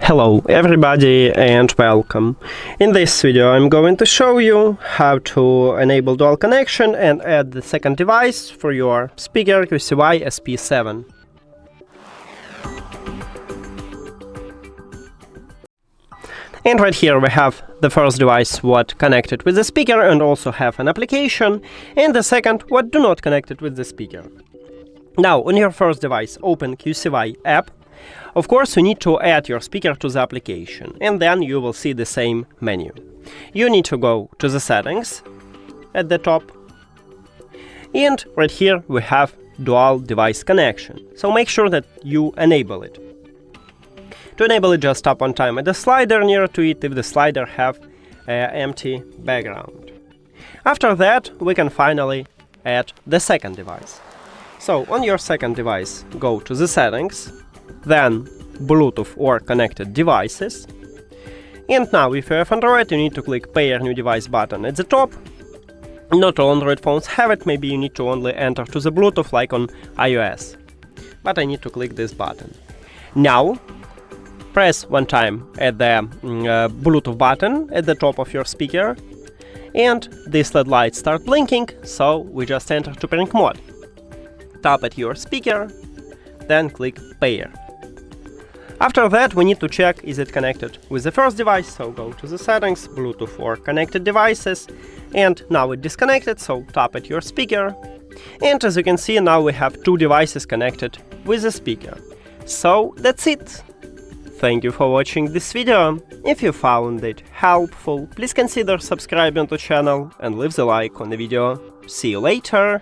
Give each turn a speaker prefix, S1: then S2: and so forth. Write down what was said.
S1: Hello everybody and welcome. In this video I'm going to show you how to enable dual connection and add the second device for your speaker QCY SP7. And right here we have the first device what connected with the speaker and also have an application, and the second what do not connected with the speaker. Now on your first device open QCY app. Of course, you need to add your speaker to the application, and then you will see the same menu. You need to go to the settings at the top, and right here we have dual device connection, so make sure that you enable it. To enable it, just tap one time at the slider near to it if the slider have empty background. After that, we can finally add the second device. So on your second device, go to the settings, then Bluetooth or connected devices. And now if you have Android, you need to click Pair New Device button at the top. Not all Android phones have it, maybe you need to only enter to the Bluetooth like on iOS. But I need to click this button. Now, press one time at the Bluetooth button at the top of your speaker, and this LED light start blinking, so we just enter to pairing mode. Tap at your speaker, then click Pair. After that, we need to check is it connected with the first device, so go to the settings, Bluetooth or connected devices, and now it's disconnected, so tap at your speaker. And as you can see, now we have two devices connected with the speaker. So that's it. Thank you for watching this video. If you found it helpful, please consider subscribing to the channel and leave the like on the video. See you later!